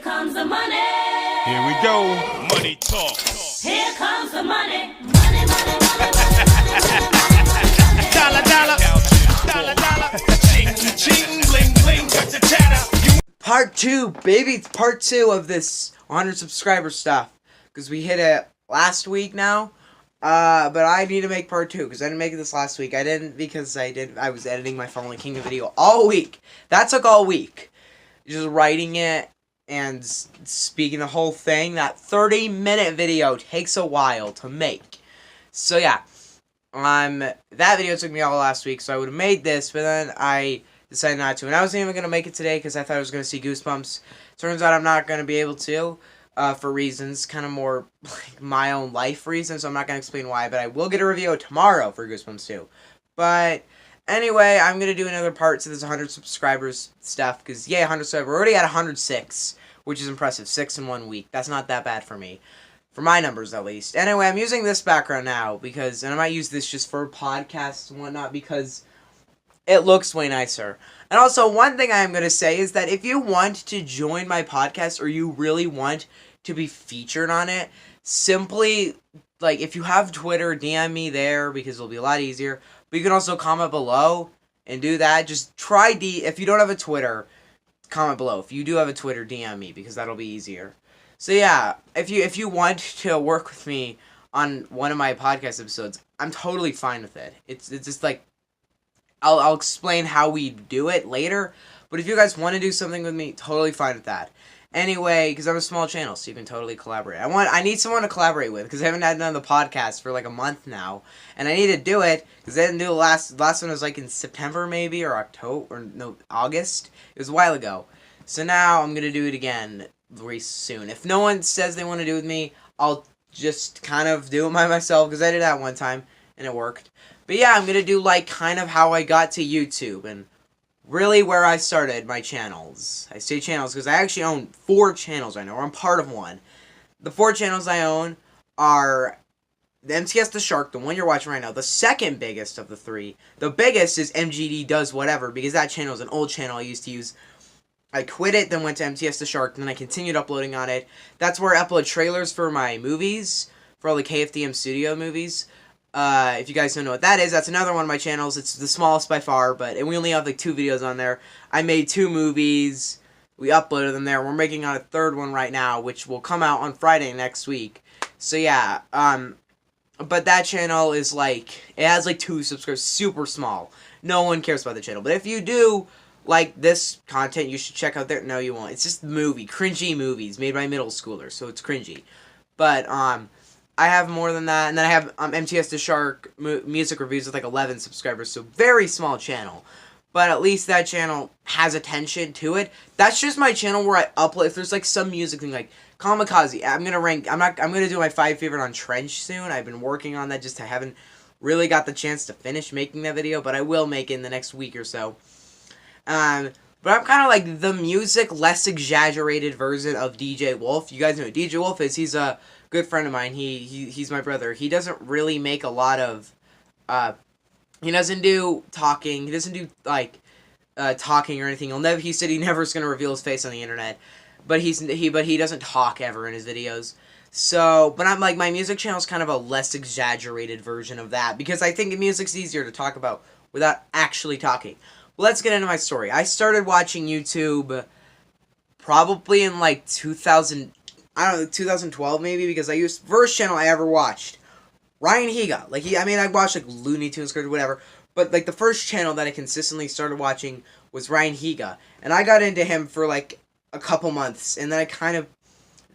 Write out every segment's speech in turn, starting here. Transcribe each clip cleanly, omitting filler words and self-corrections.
comes the money. Here we go. Money talk. Here comes the money. Money, money, money, money. Dollar, dollar. Dollar, dollar. Ching, ching, bling, bling. Got the chatter. Part 2, baby. It's part 2 of this 100 subscriber stuff. Because we hit it last week now. But I need to make part 2 because I didn't make it this last week. I didn't because I was editing my Fallen Kingdom video all week. That took all week. Just writing it and speaking the whole thing. That 30-minute video takes a while to make. So yeah, that video took me all last week, so I would have made this, but then I decided not to. And I wasn't even going to make it today because I thought I was going to see Goosebumps. Turns out I'm not going to be able to, for reasons, kind of more like my own life reasons, so I'm not going to explain why, but I will get a review tomorrow for Goosebumps 2. But anyway, I'm going to do another part to this 100 subscribers stuff, because yay, 100 subscribers. We're already at 106, which is impressive. 6 in 1 week. That's not that bad for me. For my numbers, at least. Anyway, I'm using this background now, because, and I might use this just for podcasts and whatnot, because it looks way nicer. And also, one thing I am going to say is that if you want to join my podcast, or you really want to be featured on it, simply, like, if you have Twitter, DM me there, because it'll be a lot easier. But you can also comment below and do that. Just try if you don't have a Twitter, comment below. If you do have a Twitter, DM me, because that'll be easier. So yeah, if you want to work with me on one of my podcast episodes, I'm totally fine with it. It's just like I'll explain how we do it later. But if you guys want to do something with me, totally fine with that. Anyway, because I'm a small channel, so you can totally collaborate. I need someone to collaborate with, because I haven't had done the podcast for like a month now, and I need to do it because I didn't do the last one was like in September maybe, or October, or no, August. It was a while ago. So now I'm gonna do it again very soon. If no one says they want to do it with me, I'll just kind of do it by myself, because I did that one time and it worked. But yeah, I'm gonna do like kind of how I got to YouTube and really where I started my channels. I say channels because I actually own 4 channels right now, or I'm part of one. The 4 channels I own are the MTS the Shark, the one you're watching right now, the second biggest of the 3. The biggest is MGD Does Whatever, because that channel is an old channel I used to use. I quit it, then went to MTS the Shark, and then I continued uploading on it. That's where I upload trailers for my movies, for all the KFDM studio movies. If you guys don't know what that is, that's another one of my channels. It's the smallest by far, and we only have like 2 videos on there. I made 2 movies. We uploaded them there. We're making on a 3rd one right now, which will come out on Friday next week. So yeah, but that channel is like, it has like 2 subscribers, super small. No one cares about the channel. But if you do like this content, you should check out there. No, you won't. It's just cringy movies made by middle schoolers, so it's cringy. But, I have more than that, and then I have MTS the Shark music reviews with like 11 subscribers, so very small channel. But at least that channel has attention to it. That's just my channel where I upload. If there's like some music thing like Kamikaze, I'm gonna do my 5 favorite on Trench soon. I've been working on that, just I haven't really got the chance to finish making that video, but I will make it in the next week or so. But I'm kind of like the music less exaggerated version of DJ Wolf. You guys know who DJ Wolf is. He's a good friend of mine. He's my brother. He doesn't really make a lot of he doesn't do talking. He doesn't do like talking or anything. He said he never's gonna reveal his face on the internet. But he doesn't talk ever in his videos. So, but I'm like, my music channel is kind of a less exaggerated version of that, because I think music's easier to talk about without actually talking. Well, let's get into my story. I started watching YouTube probably in like 2012 maybe, because first channel I ever watched, Ryan Higa. Like I watched like Looney Tunes or whatever, but like the first channel that I consistently started watching was Ryan Higa, and I got into him for like a couple months, and then I kind of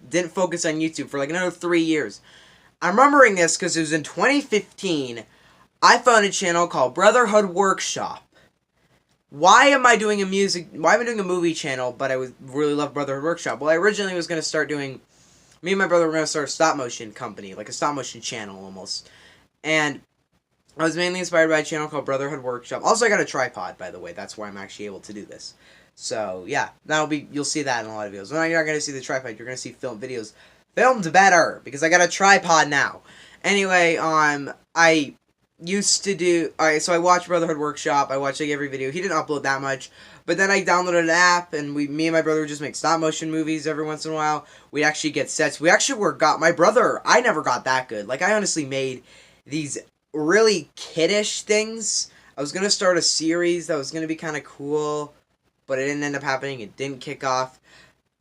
didn't focus on YouTube for like another 3 years. I'm remembering this because it was in 2015. I found a channel called Brotherhood Workshop. Why am I doing a movie channel, but I would really love Brotherhood Workshop? Well, I originally was going to start doing, me and my brother were going to start a stop motion company, like a stop motion channel almost. And I was mainly inspired by a channel called Brotherhood Workshop. Also, I got a tripod, by the way. That's why I'm actually able to do this. So, yeah, you'll see that in a lot of videos. Well, you're not going to see the tripod, you're going to see videos filmed better, because I got a tripod now. Anyway, I used to do, alright, so I watched Brotherhood Workshop, I watched like every video. He didn't upload that much, But then I downloaded an app, and me and my brother would just make stop motion movies every once in a while. We'd actually get sets. We actually my brother, I never got that good. Like, I honestly made these really kiddish things. I was going to start a series that was going to be kind of cool, but it didn't end up happening. It didn't kick off.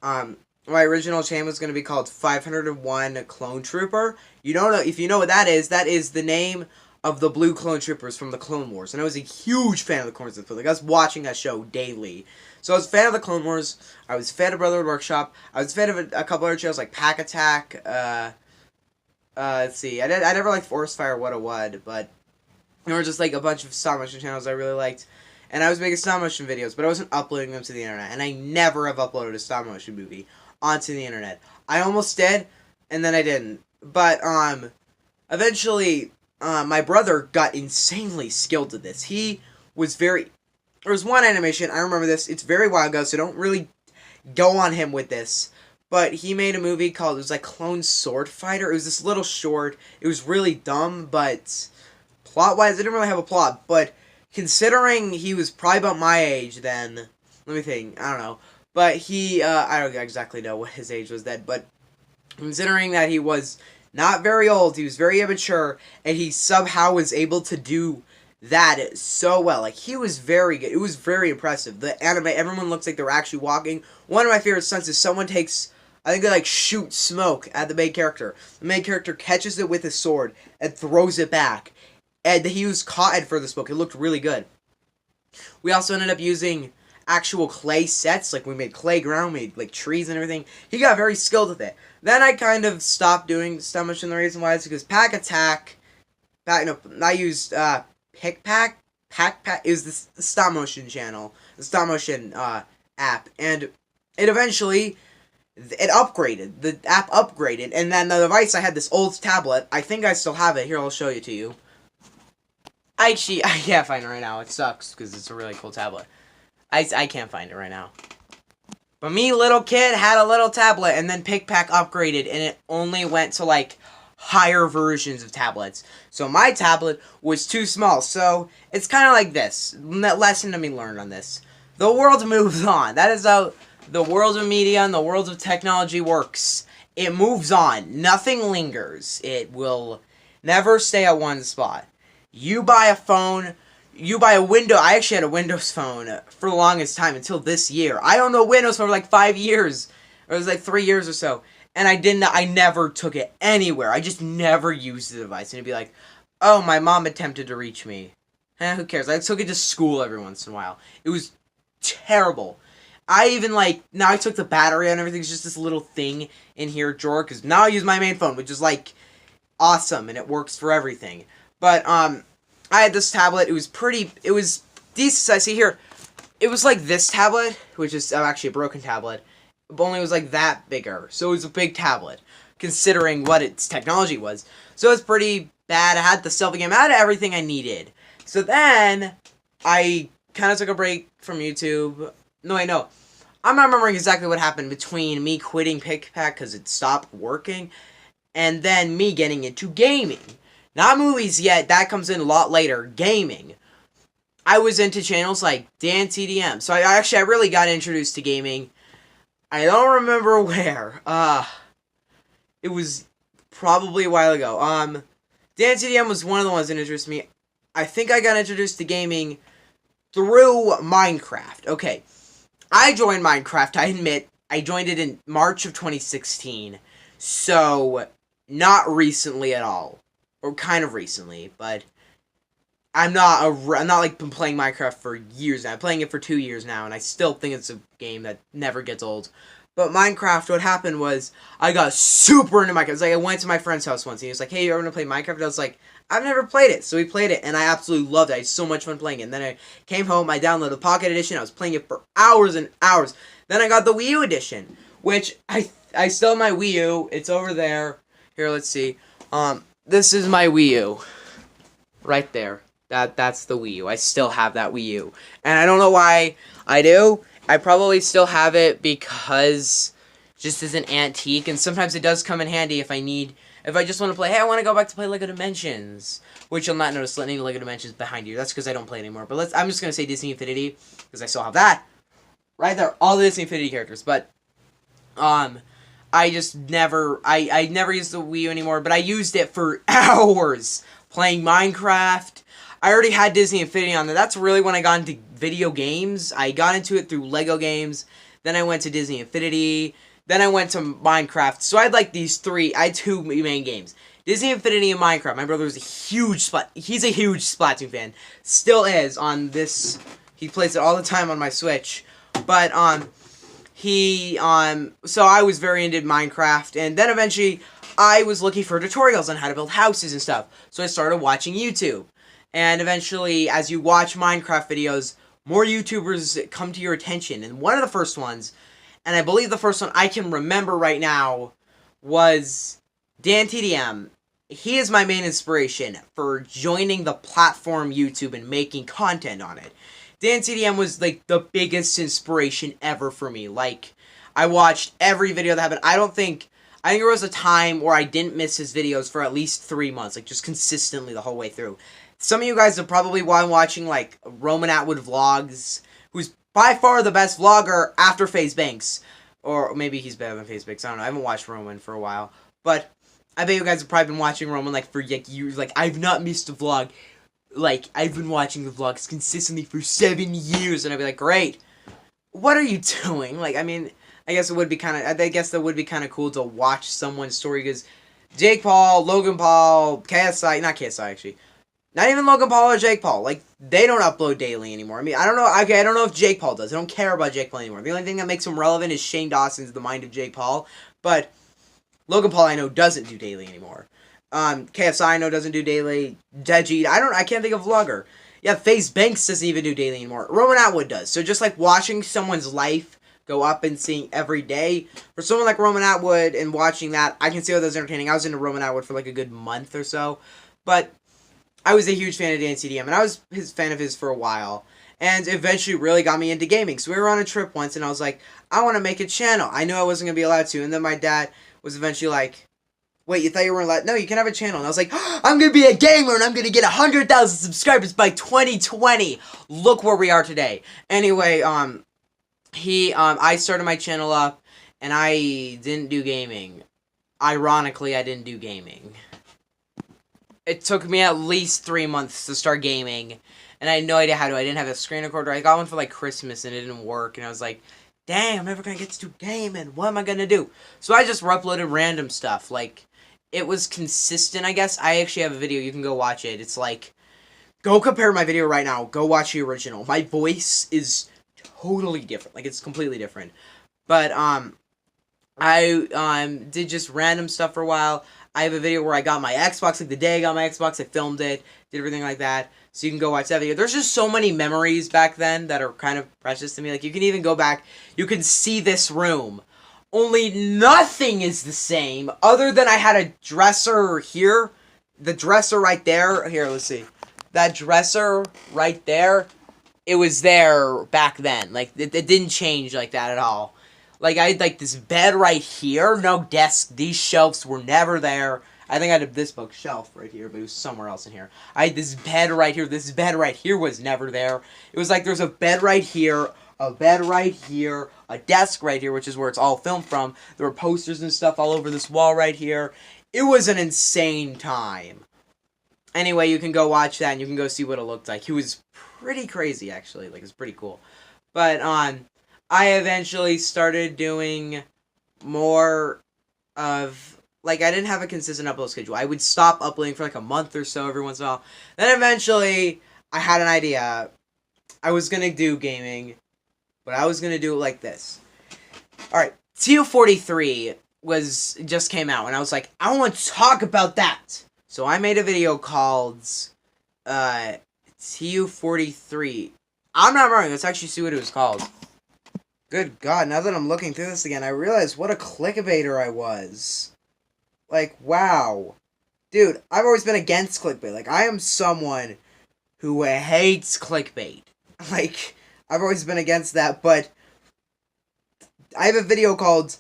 My original channel was going to be called 501 Clone Trooper. You don't know, if you know what that is the name of the blue clone troopers from the Clone Wars. And I was a huge fan of the Clone Wars. Like, I was watching that show daily. So I was a fan of the Clone Wars. I was a fan of Brotherhood Workshop. I was a fan of a couple other channels like Pack Attack. Let's see. I never liked Forest Fire 101, but there were just like a bunch of stop motion channels I really liked. And I was making stop motion videos, but I wasn't uploading them to the internet. And I never have uploaded a stop motion movie onto the internet. I almost did, and then I didn't. But eventually, my brother got insanely skilled at this. He was there was one animation, I remember this, it's very while ago, so don't really go on him with this. But he made a movie called, it was like Clone Sword Fighter. It was this little short. It was really dumb, but plot-wise, it didn't really have a plot. But considering he was probably about my age then, let me think, I don't know. But he, I don't exactly know what his age was then, but considering that he was not very old, he was very immature, and he somehow was able to do that so well. Like, he was very good. It was very impressive. The anime, everyone looks like they're actually walking. One of my favorite stunts is someone takes, I think they like shoot smoke at the main character. The main character catches it with his sword and throws it back. And he was caught for the smoke. It looked really good. We also ended up using actual clay sets. Like, we made clay ground, made like trees and everything. He got very skilled with it. Then I kind of stopped doing stop motion. The reason why is because Pack Attack, I used Pack is the stop motion channel, the stop motion app, and it eventually upgraded. The app upgraded, and then the device, I had this old tablet. I think I still have it. Here, I'll show you to you. I can't find it right now. It sucks because it's a really cool tablet. I can't find it right now. But me, little kid, had a little tablet, and then Pack upgraded, and it only went to, like, higher versions of tablets. So my tablet was too small. So it's kind of like this. Lesson to be learned on this. The world moves on. That is how the world of media and the world of technology works. It moves on. Nothing lingers. It will never stay at one spot. You buy a phone, you buy a Windows. I actually had a Windows phone for the longest time until this year. I owned a Windows phone for like 5 years. Or it was like 3 years or so. And I never took it anywhere. I just never used the device. And it'd be like, oh, my mom attempted to reach me. Who cares? I took it to school every once in a while. It was terrible. I even, like, now I took the battery and everything. It's just this little thing in here drawer. Because now I use my main phone, which is, like, awesome. And it works for everything. But, I had this tablet. It was decent size. See here, it was like this tablet, which is actually a broken tablet. But only was like that bigger. So it was a big tablet, considering what its technology was. So it was pretty bad. I had the selfie game. I had everything I needed. So then, I kind of took a break from YouTube. No, wait, no. I'm not remembering exactly what happened between me quitting Pack because it stopped working, and then me getting into gaming. Not movies yet. That comes in a lot later. Gaming. I was into channels like Dan TDM. So I really got introduced to gaming. I don't remember where. It was probably a while ago. Dan TDM was one of the ones that introduced me. I think I got introduced to gaming through Minecraft. Okay. I joined Minecraft, I admit. I joined it in March of 2016. So, not recently at all. Or kind of recently, but I'm not like been playing Minecraft for years now. I'm playing it for 2 years now, and I still think it's a game that never gets old. But Minecraft, what happened was, I got super into Minecraft. It's like, I went to my friend's house once, and he was like, hey, you ever want to play Minecraft? And I was like, I've never played it. So we played it, and I absolutely loved it. I had so much fun playing it. And then I came home, I downloaded the Pocket Edition, I was playing it for hours and hours. Then I got the Wii U Edition, which, I still have my Wii U. It's over there. Here, let's see. This is my Wii U. Right there. That's the Wii U. I still have that Wii U. And I don't know why I do. I probably still have it because just as an antique, and sometimes it does come in handy if I just want to play, hey, I want to go back to play LEGO Dimensions, which you'll not notice any LEGO Dimensions behind you. That's because I don't play anymore. But I'm just going to say Disney Infinity, because I still have that. right there, all the Disney Infinity characters. But I just never, I never used the Wii U anymore, but I used it for hours playing Minecraft. I already had Disney Infinity on there. That's really when I got into video games. I got into it through Lego games. Then I went to Disney Infinity. Then I went to Minecraft. So I had like these three, I had two main games. Disney Infinity and Minecraft. My brother was he's a huge Splatoon fan. Still is on this, he plays it all the time on my Switch. But, so I was very into Minecraft, and then eventually I was looking for tutorials on how to build houses and stuff. So I started watching YouTube. And eventually, as you watch Minecraft videos, more YouTubers come to your attention. And one of the first ones, and I believe the first one I can remember right now, was DanTDM. He is my main inspiration for joining the platform YouTube and making content on it. DanTDM was like the biggest inspiration ever for me. Like, I watched every video that happened. I think there was a time where I didn't miss his videos for at least 3 months, like just consistently the whole way through. Some of you guys are probably watching like Roman Atwood vlogs, who's by far the best vlogger after FaZe Banks. Or maybe he's better than FaZe Banks, I don't know. I haven't watched Roman for a while. But I bet you guys have probably been watching Roman like for like years. Like, I've not missed a vlog. Like, I've been watching the vlogs consistently for 7 years, and I'd be like, great. What are you doing? Like, I mean, I guess that would be kind of cool to watch someone's story, because Jake Paul, Logan Paul, KSI, not KSI actually, not even Logan Paul or Jake Paul, like, they don't upload daily anymore. I mean, I don't know if Jake Paul does. I don't care about Jake Paul anymore. The only thing that makes him relevant is Shane Dawson's The Mind of Jake Paul, but Logan Paul I know doesn't do daily anymore. KSI I know doesn't do daily. Deji, I can't think of vlogger. Yeah, FaZe Banks doesn't even do daily anymore. Roman Atwood does. So just like watching someone's life go up and seeing every day, for someone like Roman Atwood and watching that, I can see how that's entertaining. I was into Roman Atwood for like a good month or so, but I was a huge fan of DanTDM, and I was his fan of his for a while, and eventually really got me into gaming. So we were on a trip once, and I was like, I want to make a channel. I knew I wasn't going to be allowed to, and then my dad was eventually like, wait, you thought you weren't allowed? No, you can have a channel. And I was like, I'm going to be a gamer, and I'm going to get 100,000 subscribers by 2020. Look where we are today. Anyway, I started my channel up, and I didn't do gaming. Ironically, I didn't do gaming. It took me at least 3 months to start gaming, and I had no idea how to. I didn't have a screen recorder. I got one for like Christmas, and it didn't work, and I was like, dang, I'm never going to get to do gaming. What am I going to do? So I just uploaded random stuff. Like, it was consistent, I guess. I actually have a video. You can go watch it. It's like, go compare my video right now. Go watch the original. My voice is totally different. Like, it's completely different. But, I did just random stuff for a while. I have a video where I got my Xbox, like the day I got my Xbox, I filmed it, did everything like that. So you can go watch that video. There's just so many memories back then that are kind of precious to me. Like, you can even go back, you can see this room. Only nothing is the same, other than I had a dresser here. The dresser right there. Here, let's see. That dresser right there, it was there back then. Like, it didn't change like that at all. Like, I had, like, this bed right here. No desk. These shelves were never there. I think I had this bookshelf right here, but it was somewhere else in here. I had this bed right here. This bed right here was never there. It was like there's a bed right here, a bed right here, a desk right here, which is where it's all filmed from. There were posters and stuff all over this wall right here. It was an insane time. Anyway, you can go watch that, and you can go see what it looked like. It was pretty crazy, actually. Like, it's pretty cool. But, I eventually started doing more of, like, I didn't have a consistent upload schedule. I would stop uploading for like a month or so every once in a while. Then eventually, I had an idea. I was going to do gaming, but I was going to do it like this. Alright, TU43 just came out, and I was like, I want to talk about that. So I made a video called, TU43. I'm not remembering. Let's actually see what it was called. Good God, now that I'm looking through this again, I realize what a clickbaiter I was. Like, wow. Dude, I've always been against clickbait. Like, I am someone who hates clickbait. Like, I've always been against that, but I have a video called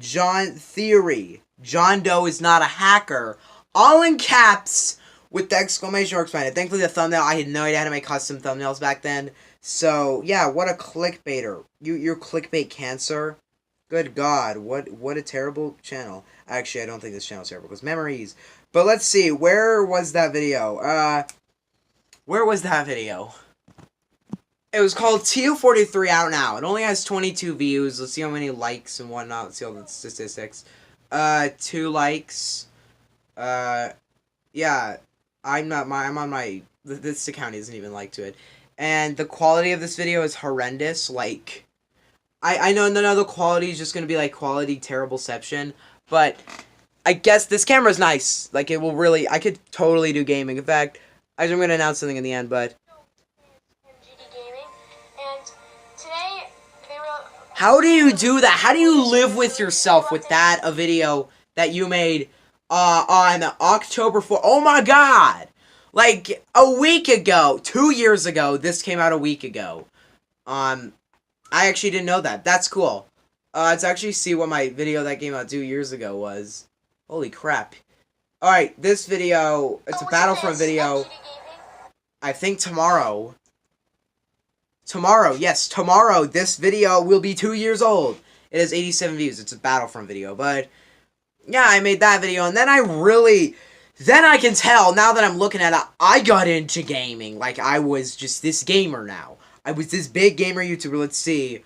John Theory. John Doe is not a hacker. All in caps with the exclamation marks behind it. Thankfully, the thumbnail, I had no idea how to make custom thumbnails back then. So yeah, what a clickbaiter. You're clickbait cancer. Good God, what a terrible channel. Actually, I don't think this channel's terrible because memories. But let's see, where was that video? Where was that video? It was called TU43 out now. It only has 22 views. Let's see how many likes and whatnot. Let's see all the statistics. 2 likes. Yeah. I'm on my, this account isn't even liked to it. And the quality of this video is horrendous. Like, I know none of the quality is just going to be like quality terribleception. But I guess this camera's nice. Like, it will really, I could totally do gaming. In fact, I'm going to announce something in the end, but how do you do that? How do you live with yourself with that, a video that you made on October 4th? Oh my God! Like, a week ago, 2 years ago, this came out a week ago. I actually didn't know that. That's cool. Let's actually see what my video that came out 2 years ago was. Holy crap. Alright, this video, it's a Battlefront video. I think tomorrow. Tomorrow, yes, tomorrow, this video will be 2 years old. It has 87 views. It's a Battlefront video, but yeah, I made that video, and then I can tell, now that I'm looking at it, I got into gaming. Like, I was just this gamer now. I was this big gamer YouTuber. Let's see.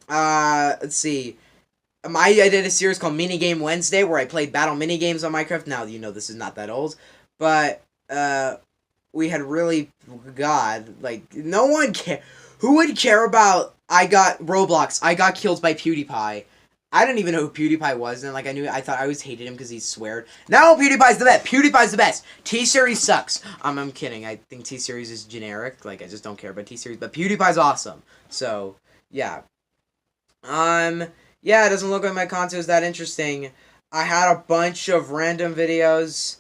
I did a series called Minigame Wednesday, where I played battle minigames on Minecraft. Now, you know, this is not that old, but, we had really, God, like, no one care. Who would care about, I got Roblox, I got killed by PewDiePie. I didn't even know who PewDiePie was, and, like, I thought I always hated him because he sweared. Now PewDiePie's the best. PewDiePie's the best. T-Series sucks. I'm kidding. I think T-Series is generic. Like, I just don't care about T-Series, but PewDiePie's awesome. So, yeah. Yeah, it doesn't look like my content was that interesting. I had a bunch of random videos.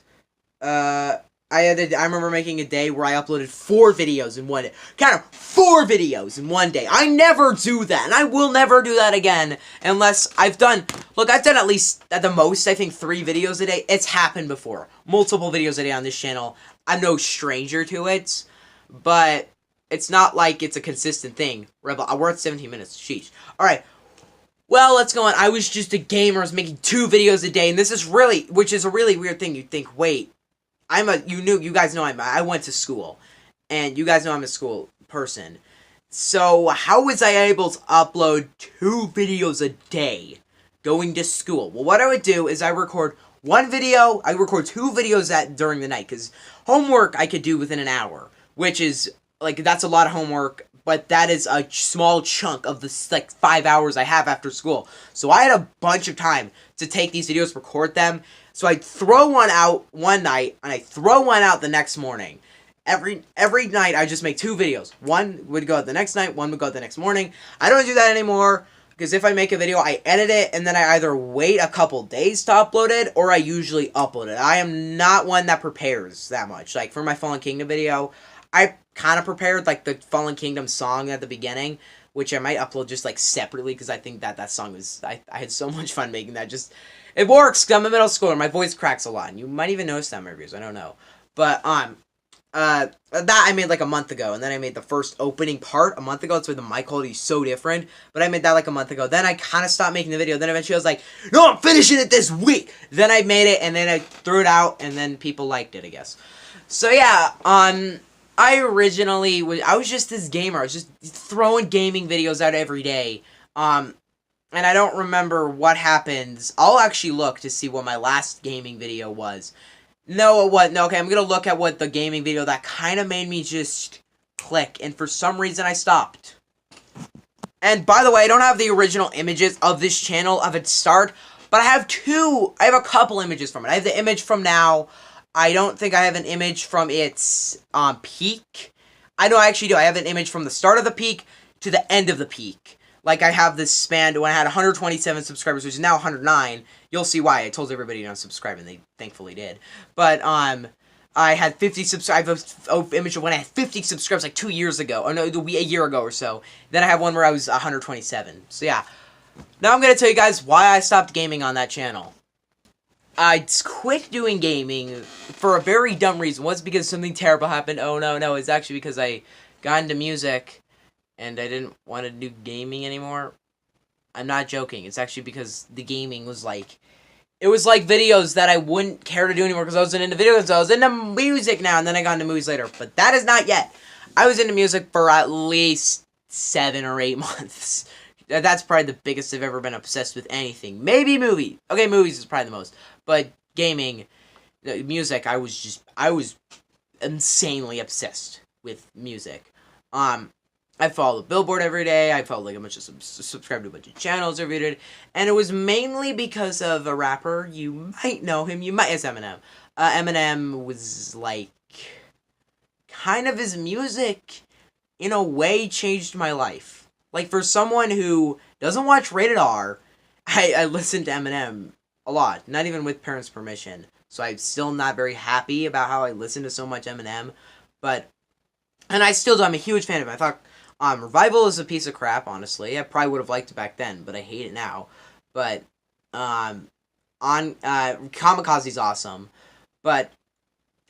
I remember making a day where I uploaded 4 videos in one day. Kind of 4 videos in one day. I never do that, and I will never do that again unless I've done at least, at the most, I think 3 videos a day. It's happened before. Multiple videos a day on this channel. I'm no stranger to it, but it's not like it's a consistent thing. We're at 17 minutes. Sheesh. Alright. Well, let's go on. I was just a gamer. I was making 2 videos a day, and this is really, which is a really weird thing. You'd think, wait, you guys know I went to school, and you guys know I'm a school person. So, how was I able to upload 2 videos a day going to school? Well, what I would do is I record 1 video, I record 2 videos during the night, because homework I could do within an hour, which is, like, that's a lot of homework, but that is a small chunk of the, like, 5 hours I have after school. So I had a bunch of time to take these videos, record them. So I'd throw one out one night, and I'd throw one out the next morning. Every night, I just make 2 videos. One would go out the next night, one would go out the next morning. I don't do that anymore, because if I make a video, I edit it, and then I either wait a couple days to upload it, or I usually upload it. I am not one that prepares that much. Like, for my Fallen Kingdom video, I kind of prepared, like, the Fallen Kingdom song at the beginning, which I might upload just, like, separately, because I think that song was, I had so much fun making that. Just, it works, because I'm a middle schooler, my voice cracks a lot, and you might even notice that in my reviews, I don't know. But, that I made, like, a month ago, and then I made the first opening part a month ago. That's why the mic quality is so different, but I made that, like, a month ago. Then I kind of stopped making the video, then eventually I was like, no, I'm finishing it this week! Then I made it, and then I threw it out, and then people liked it, I guess. So, yeah, I originally I was just this gamer. I was just throwing gaming videos out every day. And I don't remember what happens. I'll actually look to see what my last gaming video was. No, what? No, okay, I'm gonna look at what the gaming video that kind of made me just click. And for some reason, I stopped. And by the way, I don't have the original images of this channel of its start. But I have a couple images from it. I have the image from now. I don't think I have an image from its peak. I know I actually do. I have an image from the start of the peak to the end of the peak. Like, I have this span when I had 127 subscribers, which is now 109. You'll see why. I told everybody to unsubscribe, and they thankfully did. But, I had 50 subscribers. I have an image of when I had 50 subscribers, like, 2 years ago. Or no, it'll be a year ago or so. Then I have one where I was 127. So, yeah. Now I'm going to tell you guys why I stopped gaming on that channel. I quit doing gaming for a very dumb reason. It wasn't because something terrible happened. Oh, no. It's actually because I got into music. and I didn't want to do gaming anymore. I'm not joking. It's actually because the gaming was like, it was like videos that I wouldn't care to do anymore because I wasn't into videos. So I was into music now, and then I got into movies later. But that is not yet. I was into music for at least 7 or 8 months. That's probably the biggest I've ever been obsessed with anything. Maybe movie. Okay, movies is probably the most. But gaming, music, I was insanely obsessed with music. I follow Billboard every day. I follow like a bunch of subscribe to a bunch of channels every day, and it was mainly because of a rapper. You might know him. You might. It's Eminem. Eminem was like kind of his music, in a way, changed my life. Like for someone who doesn't watch Rated R, I listen to Eminem a lot. Not even with parents' permission. So I'm still not very happy about how I listen to so much Eminem, and I still do. I'm a huge fan of it. I thought. Revival is a piece of crap, honestly. I probably would have liked it back then, but I hate it now. But, Kamikaze's awesome. But,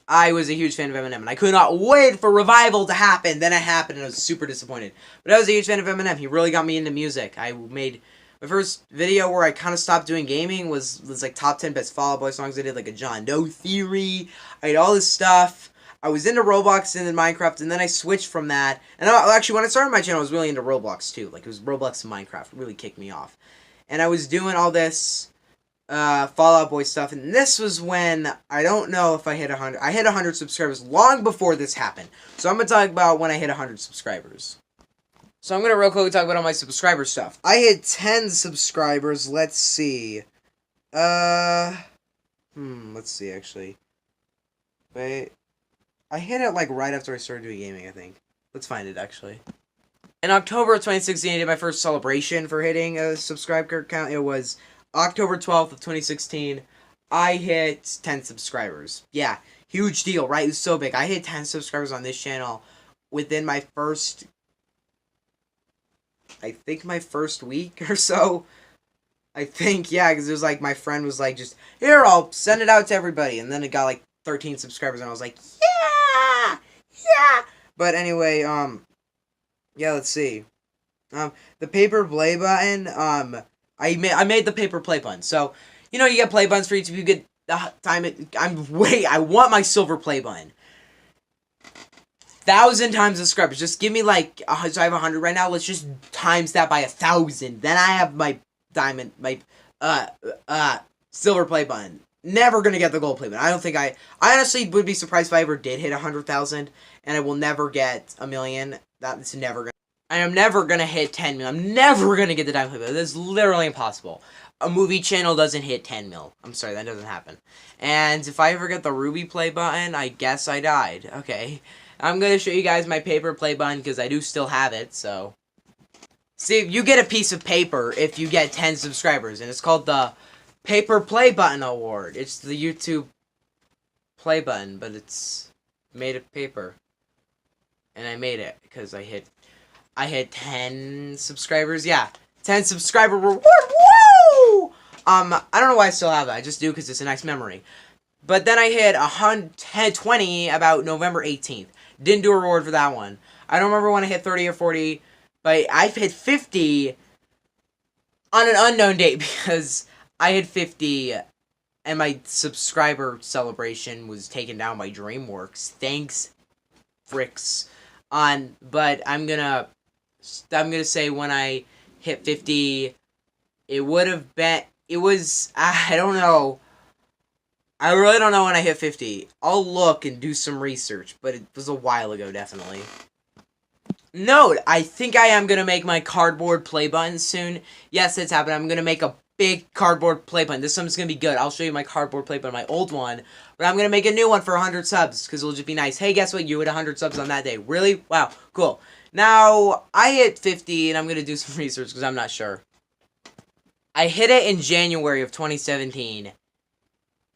I was a huge fan of Eminem, and I could not wait for Revival to happen. Then it happened, and I was super disappointed. But I was a huge fan of Eminem. He really got me into music. I made my first video where I kind of stopped doing gaming was like top 10 best Fall Out Boy songs. I did like a John Doe theory. I did all this stuff. I was into Roblox and then Minecraft, and then I switched from that. And actually, when I started my channel, I was really into Roblox, too. Like, it was Roblox and Minecraft. It really kicked me off. And I was doing all this Fall Out Boy stuff, and this was when, I don't know if I hit 100. I hit 100 subscribers long before this happened. So I'm going to talk about when I hit 100 subscribers. So I'm going to real quickly talk about all my subscriber stuff. I hit 10 subscribers. Let's see. Let's see, actually. Wait. I hit it, like, right after I started doing gaming, I think. Let's find it, actually. In October of 2016, I did my first celebration for hitting a subscriber count. It was October 12th of 2016. I hit 10 subscribers. Yeah, huge deal, right? It was so big. I hit 10 subscribers on this channel within my first... I think my first week or so. I think, yeah, because it was like, my friend was like, just, here, I'll send it out to everybody. And then it got, like, 13 subscribers, and I was like, yeah! But anyway, yeah, let's see. The paper play button, I made the paper play button. So, you know, you get play buttons for YouTube, you get I want my silver play button. 1,000 times the subscribers. Just give me, like, so I have 100 right now, let's just times that by 1,000. Then I have my diamond, my, silver play button. Never gonna get the gold play button. I don't think I honestly would be surprised if I ever did hit 100,000, and I will never get 1,000,000. That's never gonna. I am never gonna hit 10 mil. I'm never gonna get the diamond play button. That's literally impossible. A movie channel doesn't hit 10 mil. I'm sorry, that doesn't happen. And if I ever get the ruby play button, I guess I died. Okay, I'm gonna show you guys my paper play button because I do still have it. So, see, you get a piece of paper if you get 10 subscribers, and it's called the Paper Play Button Award. It's the YouTube play button, but it's made of paper. And I made it because I hit 10 subscribers. Yeah, 10 subscriber reward. Woo! I don't know why I still have that. I just do because it's a nice memory. But then I hit 120 about November 18th. Didn't do a reward for that one. I don't remember when I hit 30 or 40, but I've hit 50 on an unknown date because I had 50, and my subscriber celebration was taken down by DreamWorks. Thanks, fricks. But I'm gonna say when I hit 50, it would have been. It was. I don't know. I really don't know when I hit 50. I'll look and do some research, but it was a while ago, definitely. Note, I think I am gonna make my cardboard play button soon. Yes, it's happening. I'm gonna make a big cardboard play button. This one's gonna be good. I'll show you my cardboard play button, my old one. But I'm gonna make a new one for 100 subs, because it'll just be nice. Hey, guess what? You hit 100 subs on that day. Really? Wow, cool. Now, I hit 50, and I'm gonna do some research, because I'm not sure. I hit it in January of 2017.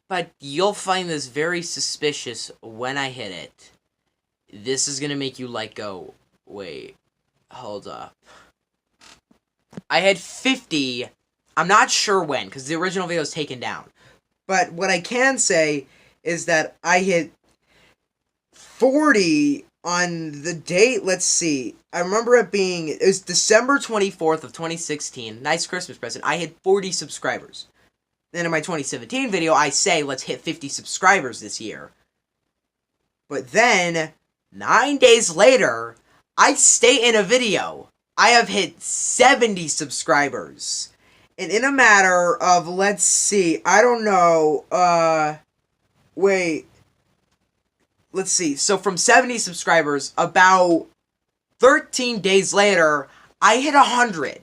But you'll find this very suspicious when I hit it. This is gonna make you, like, go, wait, hold up. I had 50... I'm not sure when, because the original video was taken down. But what I can say is that I hit 40 on the date, let's see. I remember it was December 24th of 2016. Nice Christmas present. I had 40 subscribers. Then in my 2017 video, I say, let's hit 50 subscribers this year. But then, 9 days later, I state in a video, I have hit 70 subscribers. And in a matter of, let's see, I don't know, wait. Let's see, so from 70 subscribers, about 13 days later, I hit 100.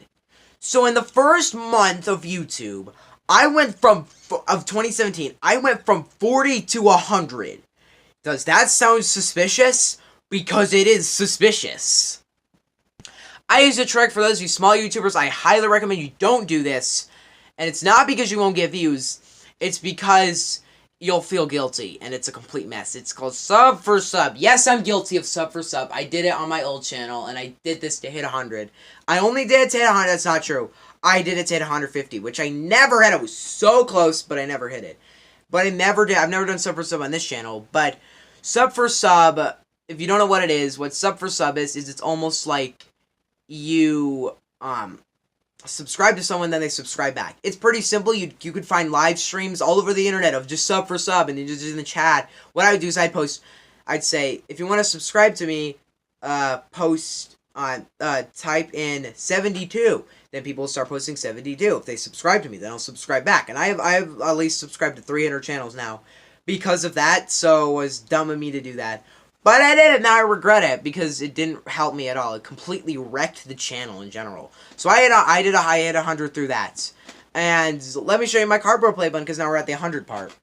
So in the first month of YouTube, I went of 2017, I went from 40 to 100. Does that sound suspicious? Because it is suspicious. I use a trick for those of you small YouTubers. I highly recommend you don't do this. And it's not because you won't get views. It's because you'll feel guilty. And it's a complete mess. It's called sub for sub. Yes, I'm guilty of sub for sub. I did it on my old channel. And I did this to hit 100. I only did it to hit 100. That's not true. I did it to hit 150. Which I never hit. I was so close. But I never hit it. But I never did. I've never done sub for sub on this channel. But sub for sub, if you don't know what it is, what sub for sub is it's almost like you subscribe to someone, then they subscribe back. It's pretty simple. You could find live streams all over the internet of just sub for sub, and you just in the chat. What I would do is I'd say, if you want to subscribe to me, post on type in 72. Then people will start posting 72. If they subscribe to me, then I'll subscribe back. And I have at least subscribed to 300 channels now because of that. So it was dumb of me to do that. But I did it, now I regret it, because it didn't help me at all. It completely wrecked the channel in general. So I hit 100 through that. And let me show you my cardboard play button, because now we're at the 100 part.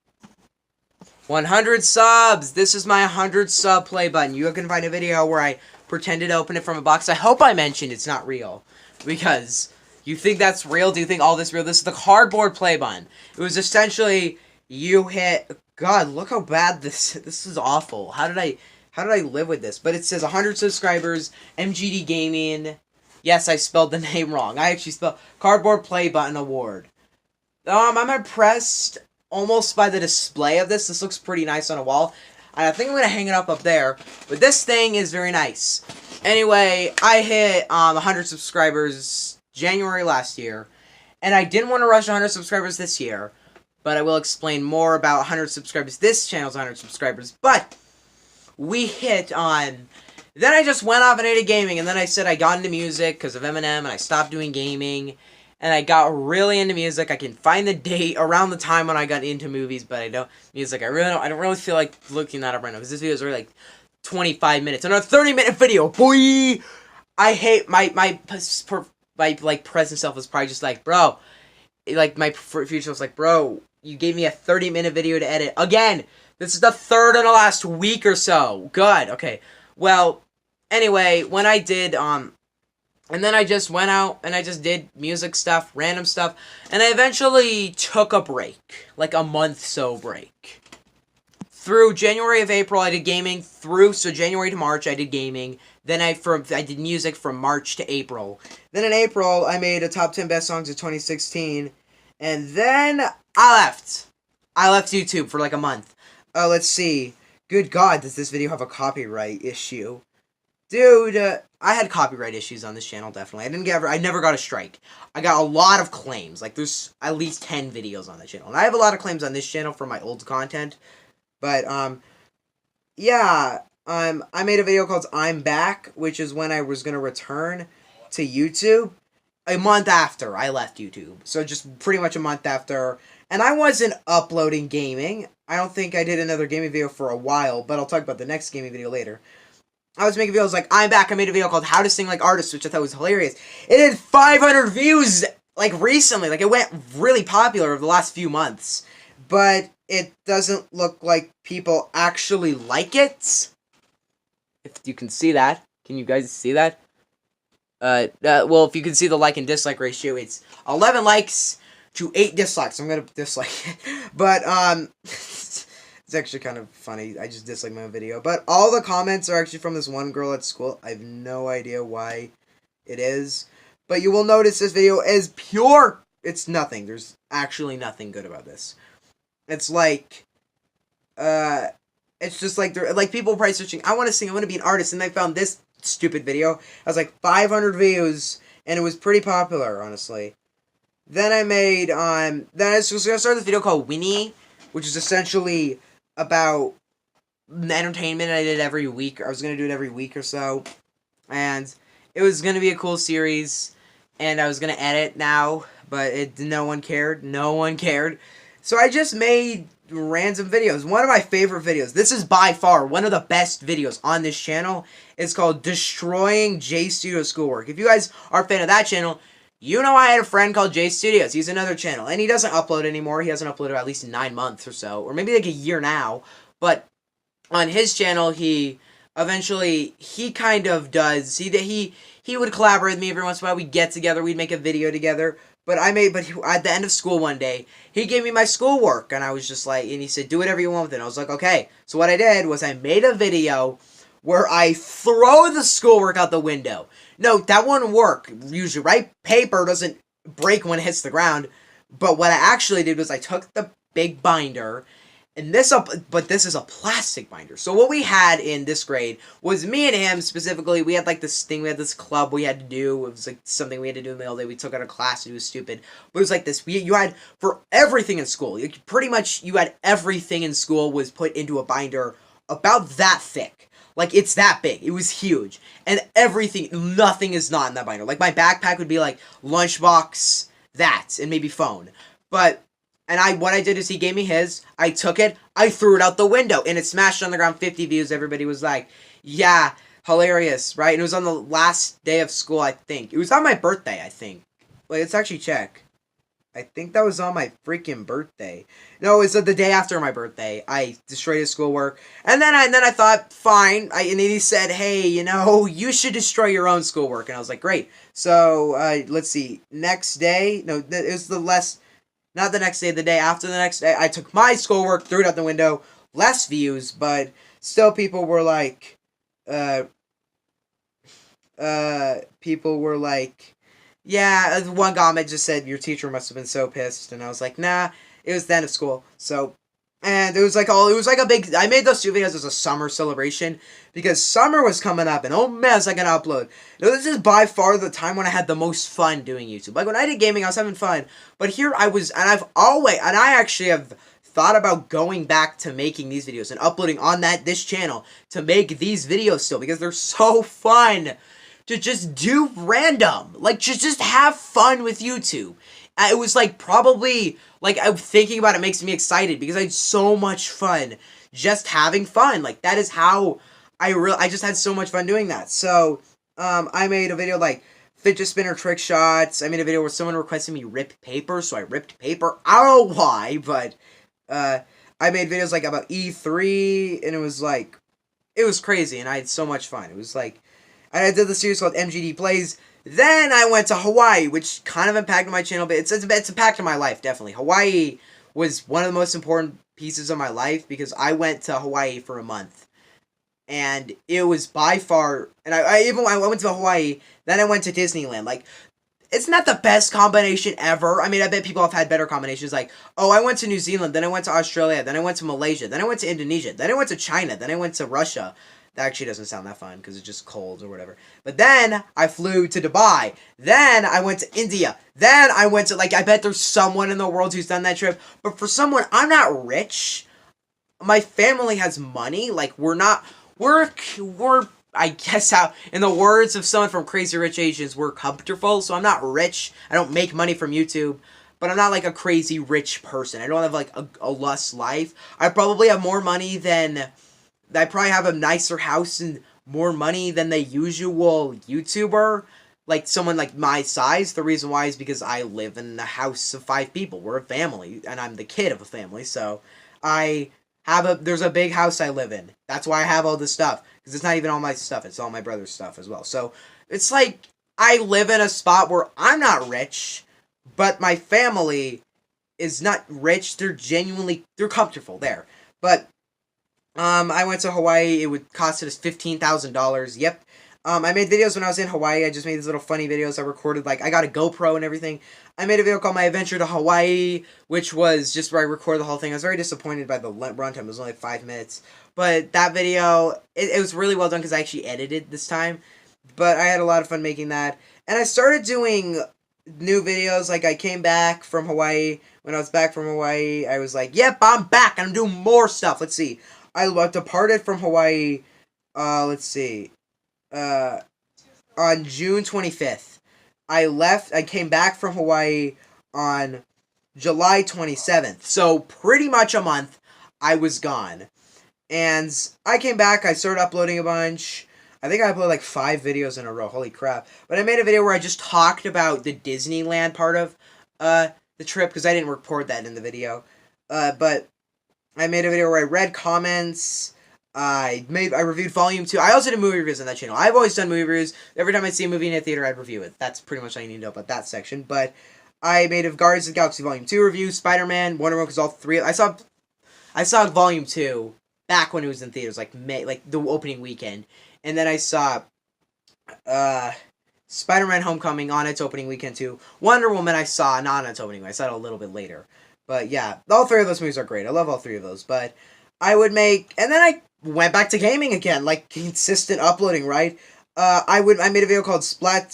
100 subs! This is my 100 sub play button. You can find a video where I pretended to open it from a box. I hope I mentioned it's not real. Because you think that's real? Do you think all this is real? This is the cardboard play button. It was essentially, you hit... God, look how bad this is awful. How did I live with this? But it says 100 subscribers, MGD Gaming. Yes, I spelled the name wrong. I actually spelled Cardboard Play Button Award. I'm impressed almost by the display of this. This looks pretty nice on a wall. I think I'm going to hang it up there. But this thing is very nice. Anyway, I hit 100 subscribers January last year. And I didn't want to rush 100 subscribers this year. But I will explain more about 100 subscribers. This channel's 100 subscribers. But we hit on... Then I just went off and into gaming. And then I said I got into music because of Eminem. And I stopped doing gaming. And I got really into music. I can find the date around the time when I got into movies. But I don't... Music, I don't really feel like looking that up right now. Because this video is already like 25 minutes. And a 30-minute video. Boy! I hate... My present self was probably just like, bro... Like, my future self was like, bro... You gave me a 30-minute video to edit. Again, this is the third in the last week or so. Good. Okay. Well, anyway, when I did, and then I just went out and I just did music stuff, random stuff, and I eventually took a break. Like a month-so break. Through January of April, I did gaming. So January to March, I did gaming. Then I did music from March to April. Then in April, I made a top 10 best songs of 2016. And then I left. I left YouTube for like a month. Let's see. Good God, does this video have a copyright issue? Dude, I had copyright issues on this channel, definitely. I never got a strike. I got a lot of claims. Like, there's at least 10 videos on the channel. And I have a lot of claims on this channel for my old content. But, yeah. I made a video called I'm Back, which is when I was going to return to YouTube. A month after I left YouTube. So just pretty much a month after. And I wasn't uploading gaming. I don't think I did another gaming video for a while. But I'll talk about the next gaming video later. I was making videos like, I'm Back. I made a video called How to Sing Like Artists, which I thought was hilarious. It had 500 views, like, recently. Like, it went really popular over the last few months. But it doesn't look like people actually like it. If you can see that. Can you guys see that? Well, if you can see the like and dislike ratio, it's 11 likes to 8 dislikes. I'm gonna dislike it. But, it's actually kind of funny. I just disliked my own video. But all the comments are actually from this one girl at school. I have no idea why it is. But you will notice this video is pure. It's nothing. There's actually nothing good about this. It's like, it's just like they're like people probably searching, I want to sing, I want to be an artist, and they found this stupid video. It has like 500 views, and it was pretty popular, honestly. Then I made then I started this video called Winnie, which is essentially about entertainment. I did every week. I was gonna do it every week or so, and it was gonna be a cool series. And I was gonna edit now, but no one cared. No one cared. So I just made random videos. One of my favorite videos. This is by far one of the best videos on this channel. It's called Destroying J Studio Schoolwork. If you guys are a fan of that channel, you know I had a friend called J Studios. He's another channel, and he doesn't upload anymore. He hasn't uploaded at least 9 months or so, or maybe like a year now. But on his channel, he kind of does. He would collaborate with me every once in a while. We'd get together. We'd make a video together. But at the end of school one day, he gave me my schoolwork, and I was just like, and he said, do whatever you want with it. And I was like, okay. So what I did was I made a video where I throw the schoolwork out the window. No, that wouldn't work usually, right? Paper doesn't break when it hits the ground. But what I actually did was I took the big binder, and this is a plastic binder. So what we had in this grade was me and him specifically. We had like this thing. We had this club we had to do. It was like something we had to do in the middle of the day. We took out of class. It was stupid. But it was like this. You had for everything in school. Pretty much you had everything in school was put into a binder about that thick. Like it's that big. It was huge. And everything, nothing is not in that binder. Like my backpack would be like lunchbox, that, and maybe phone. But what I did is he gave me his, I took it, I threw it out the window, and it smashed on the ground, 50 views. Everybody was like, yeah, hilarious, right? And it was on the last day of school, I think. It was on my birthday, I think. Wait, let's actually check. I think that was on my freaking birthday. No, it was the day after my birthday. I destroyed his schoolwork. And then I thought, fine. And then he said, hey, you should destroy your own schoolwork. And I was like, great. So, let's see. Next day, no, it was not the next day, the day after the next day, I took my schoolwork, threw it out the window, less views, but still people were like, yeah, one comment just said, your teacher must have been so pissed, and I was like, nah, it was the end of school, so, and it was like a big, I made those 2 videos as a summer celebration, because summer was coming up, and oh man, was I gonna upload. This is by far the time when I had the most fun doing YouTube. Like, when I did gaming, I was having fun, but here I was, and I actually have thought about going back to making these videos, and uploading on this channel, to make these videos still, because they're so fun to just do random, like, just have fun with YouTube. It was like, probably, like, I'm thinking about it makes me excited, because I had so much fun just having fun. Like, that is how I just had so much fun doing that. So, I made a video like fidget spinner trick shots. I made a video where someone requested me rip paper, so I ripped paper. I don't know why, but, I made videos like about E3, and it was crazy, and I had so much fun. It was like, I did the series called MGD Plays. Then I went to Hawaii, which kind of impacted my channel, but it's impacted my life, definitely. Hawaii was one of the most important pieces of my life, because I went to Hawaii for a month. And it was by far, and I went to Hawaii, then I went to Disneyland. Like, it's not the best combination ever. I mean, I bet people have had better combinations. Like, oh, I went to New Zealand, then I went to Australia, then I went to Malaysia, then I went to Indonesia, then I went to China, then I went to Russia. That actually doesn't sound that fun, because it's just cold or whatever. But then, I flew to Dubai. Then, I went to India. Then, I went to, like, I bet there's someone in the world who's done that trip. But for someone, I'm not rich. My family has money. Like, we're, I guess how, in the words of someone from Crazy Rich Asians, we're comfortable. So, I'm not rich. I don't make money from YouTube. But I'm not, like, a crazy rich person. I don't have, like, a lush life. I probably have more money than... I probably have a nicer house and more money than the usual YouTuber. Like, someone like my size. The reason why is because I live in a house of 5 people. We're a family, and I'm the kid of a family. So, there's a big house I live in. That's why I have all this stuff. Because it's not even all my stuff. It's all my brother's stuff as well. So, it's like, I live in a spot where I'm not rich, but my family is not rich. They're comfortable there. But, I went to Hawaii. It would cost us $15,000. Yep. I made videos when I was in Hawaii. I just made these little funny videos. I recorded, like, I got a GoPro and everything. I made a video called My Adventure to Hawaii, which was just where I recorded the whole thing. I was very disappointed by the runtime. It was only like 5 minutes. But that video, it was really well done because I actually edited this time. But I had a lot of fun making that. And I started doing new videos. Like, I came back from Hawaii. When I was back from Hawaii, I was like, yep, I'm back, and I'm doing more stuff. Let's see. I departed from Hawaii, let's see, on June 25th. I came back from Hawaii on July 27th. So, pretty much a month, I was gone. And I came back, I started uploading a bunch. I think I uploaded like 5 videos in a row. Holy crap. But I made a video where I just talked about the Disneyland part of the trip, because I didn't record that in the video. But I made a video where I read comments. I reviewed Volume 2. I also did movie reviews on that channel. I've always done movie reviews. Every time I see a movie in a theater, I'd review it. That's pretty much all you need to know about that section. But I made a Guardians of the Galaxy Volume 2 review, Spider-Man, Wonder Woman, because all 3... I saw Volume 2 back when it was in theaters, like the opening weekend. And then I saw Spider-Man Homecoming on its opening weekend too. Wonder Woman I saw not on its opening weekend. I saw it a little bit later. But yeah, all 3 of those movies are great. I love all 3 of those. But I would make... And then I went back to gaming again. Like, consistent uploading, right? I made a video called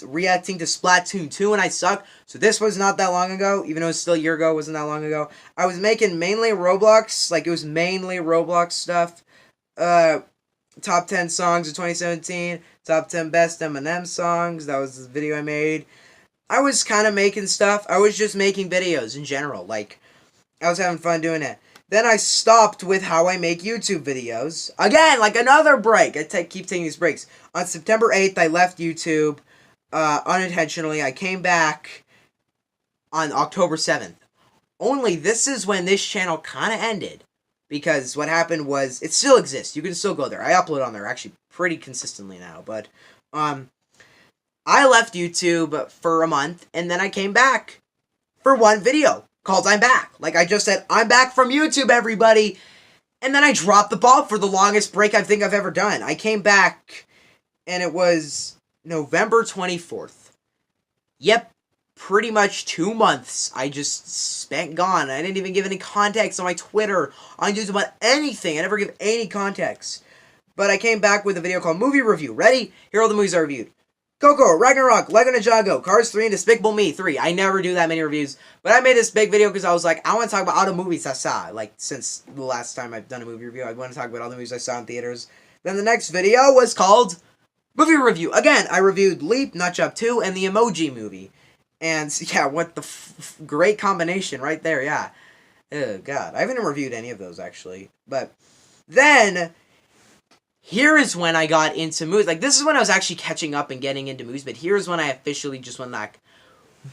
reacting to Splatoon 2 and I suck. So this was not that long ago. Even though it was still a year ago, it wasn't that long ago. I was making mainly Roblox. Like, it was mainly Roblox stuff. Top 10 songs of 2017. Top 10 best Eminem songs. That was the video I made. I was kind of making stuff. I was just making videos in general. Like, I was having fun doing it. Then I stopped with how I make YouTube videos. Again, like another break. I keep taking these breaks. On September 8th, I left YouTube unintentionally. I came back on October 7th. Only this is when this channel kind of ended. Because what happened was, it still exists. You can still go there. I upload on there actually pretty consistently now. But I left YouTube for a month, and then I came back for one video called I'm Back. Like I just said, I'm back from YouTube, everybody. And then I dropped the ball for the longest break I think I've ever done. I came back, and it was November 24th. Yep, pretty much 2 months I just spent gone. I didn't even give any context on my Twitter, on YouTube, about anything. I never give any context. But I came back with a video called Movie Review. Ready? Here are all the movies I reviewed. Coco, Ragnarok, Lego Ninjago, Cars 3, and Despicable Me 3. I never do that many reviews. But I made this big video because I was like, I want to talk about all the movies I saw. Like, since the last time I've done a movie review, I want to talk about all the movies I saw in theaters. Then the next video was called Movie Review. Again, I reviewed Leap, Nutjob 2, and the Emoji Movie. And, yeah, what the great combination right there, yeah. Oh, God. I haven't reviewed any of those, actually. But then, here is when I got into movies. Like, this is when I was actually catching up and getting into movies. But here's when I officially just went like,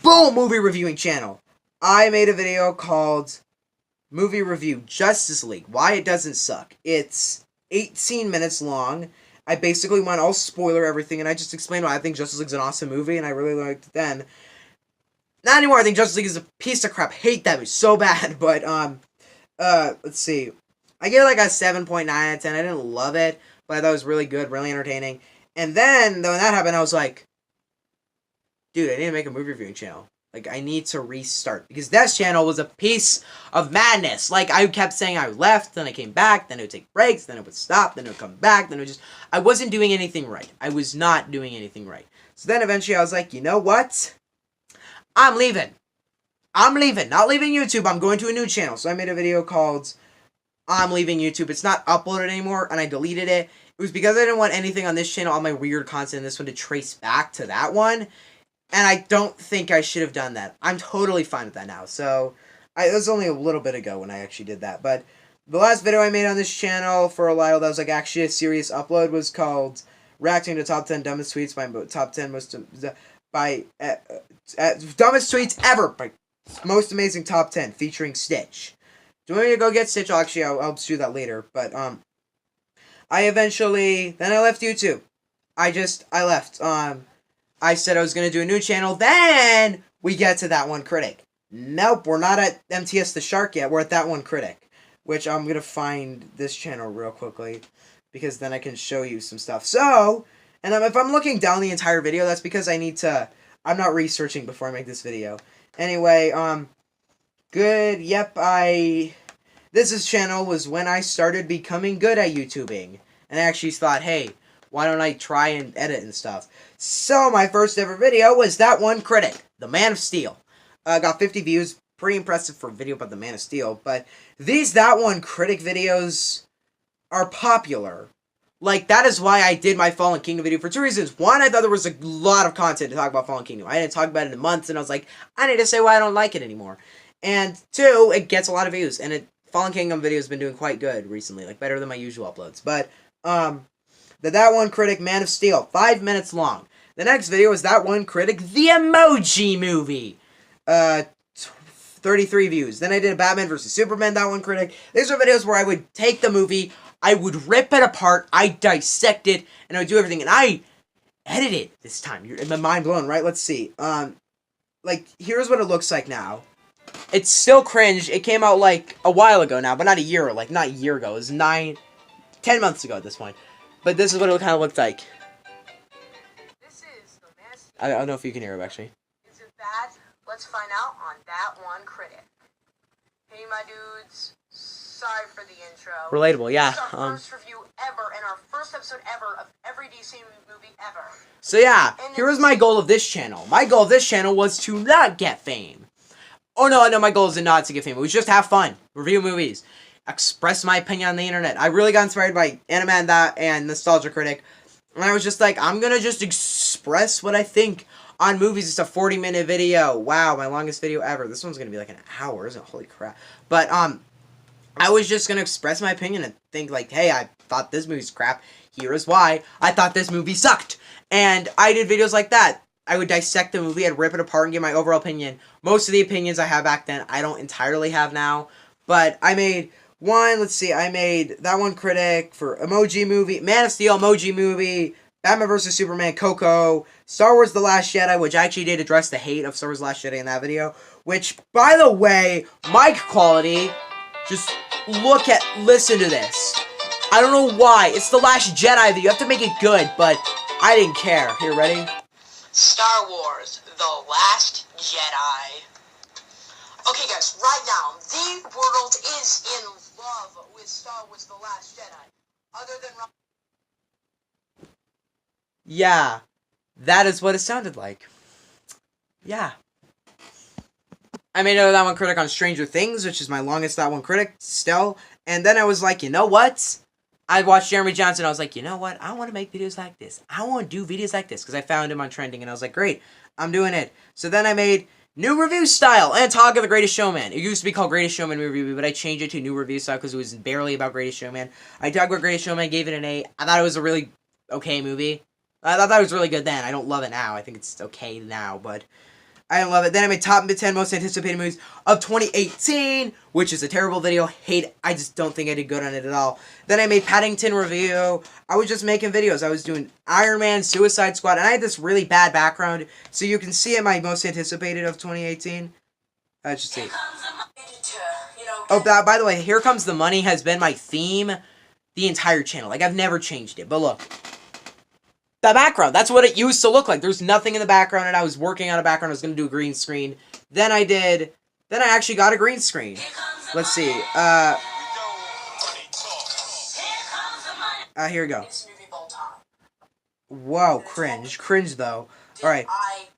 boom, movie reviewing channel. I made a video called Movie Review Justice League. Why it doesn't suck. It's 18 minutes long. I basically went all spoiler everything. And I just explained why I think Justice League's an awesome movie. And I really liked it then. Not anymore. I think Justice League is a piece of crap. Hate that movie so bad. But, let's see. I gave it like a 7.9 out of 10. I didn't love it, but I thought it was really good, really entertaining. And then, when that happened, I was like, dude, I need to make a movie reviewing channel. Like, I need to restart. Because this channel was a piece of madness. Like, I kept saying I left, then I came back, then it would take breaks, then it would stop, then it would come back, then it would just... I wasn't doing anything right. I was not doing anything right. So then eventually I was like, you know what? I'm leaving. I'm leaving. Not leaving YouTube. I'm going to a new channel. So I made a video called I'm Leaving YouTube. It's not uploaded anymore, and I deleted it. It was because I didn't want anything on this channel, all my weird content in this one, to trace back to that one. And I don't think I should have done that. I'm totally fine with that now. So, it was only a little bit ago when I actually did that. But the last video I made on this channel for a while that was like actually a serious upload was called Reacting to Top 10 Dumbest Tweets by Top 10 Most... dumbest tweets ever by Most Amazing Top 10 featuring Stitch. Do you want me to go get Stitch? I'll do that later. But I eventually then I left YouTube. I left. I said I was gonna do a new channel. Then we get to That One Critic. Nope, we're not at MTS the Shark yet. We're at That One Critic, which I'm gonna find this channel real quickly because then I can show you some stuff. So And if I'm looking down the entire video, that's because I'm not researching before I make this video. Anyway, good, yep, this channel was when I started becoming good at YouTubing. And I actually thought, hey, why don't I try and edit and stuff? So, my first ever video was That One Critic, The Man of Steel. Got 50 views, pretty impressive for a video about the Man of Steel, but these That One Critic videos are popular. Like, that is why I did my Fallen Kingdom video for two reasons. One, I thought there was a lot of content to talk about Fallen Kingdom. I didn't talk about it in months, and I was like, I need to say why I don't like it anymore. And two, it gets a lot of views, and Fallen Kingdom video has been doing quite good recently, like better than my usual uploads. But, That One Critic, Man of Steel, 5 minutes long. The next video is That One Critic, The Emoji Movie. 33 views. Then I did a Batman vs. Superman, That One Critic. These are videos where I would take the movie, I would rip it apart, I dissect it, and I would do everything. And I edit it this time. You're mind blown, right? Let's see. Like, here's what it looks like now. It's still cringe. It came out, like, a while ago now, but not a year, like, not a year ago. It was 10 months ago at this point. But this is what it kind of looked like. This is the mess. I don't know if you can hear it, actually. Is it bad? Let's find out on That One Critic. Hey, my dudes. Sorry for the intro. Relatable, yeah. This is our first review ever and our first episode ever of every DC movie ever. So yeah, here was my goal of this channel. My goal of this channel was to not get fame. Oh no, my goal is not to get fame. It was just have fun, review movies, express my opinion on the internet. I really got inspired by Anime and That and Nostalgia Critic. And I was just like, I'm gonna just express what I think on movies. It's a 40-minute video. Wow, my longest video ever. This one's gonna be like an hour, isn't it? Holy crap. But, I was just gonna express my opinion and think like, hey, I thought this movie's crap. Here is why I thought this movie sucked. And I did videos like that. I would dissect the movie, I'd rip it apart and give my overall opinion. Most of the opinions I have back then, I don't entirely have now. But I made I made That One Critic for Emoji Movie, Man of Steel, Emoji Movie, Batman vs. Superman, Coco, Star Wars The Last Jedi, which I actually did address the hate of Star Wars The Last Jedi in that video. Which, by the way, mic quality, just listen to this. I don't know why. It's The Last Jedi that you have to make it good, but I didn't care. Here, ready? Star Wars The Last Jedi. Okay, guys, right now, the world is in love with Star Wars The Last Jedi. Other than... Yeah, that is what it sounded like. Yeah. I made another That One Critic on Stranger Things, which is my longest That One Critic still. And then I was like, you know what? I watched Jeremy Johnson. I was like, you know what? I want to make videos like this. I want to do videos like this. Because I found him on Trending. And I was like, great. I'm doing it. So then I made New Review Style and Talk of the Greatest Showman. It used to be called Greatest Showman Review, but I changed it to New Review Style because it was barely about Greatest Showman. I talked about Greatest Showman, gave it an 8. I thought it was a really okay movie. I thought that was really good then. I don't love it now. I think it's okay now, but I don't love it. Then I made Top 10 Most Anticipated Movies of 2018, which is a terrible video. I just don't think I did good on it at all. Then I made Paddington Review. I was just making videos. I was doing Iron Man, Suicide Squad, and I had this really bad background, so you can see it, my Most Anticipated of 2018. Let's just see. Oh, by the way, Here Comes the Money has been my theme the entire channel. Like, I've never changed it, but look. The background, that's what it used to look like. There's nothing in the background, and I was working on a background. I was going to do a green screen. Then I actually got a green screen. Let's see. Here we go. Whoa, cringe. Cringe, though. Alright,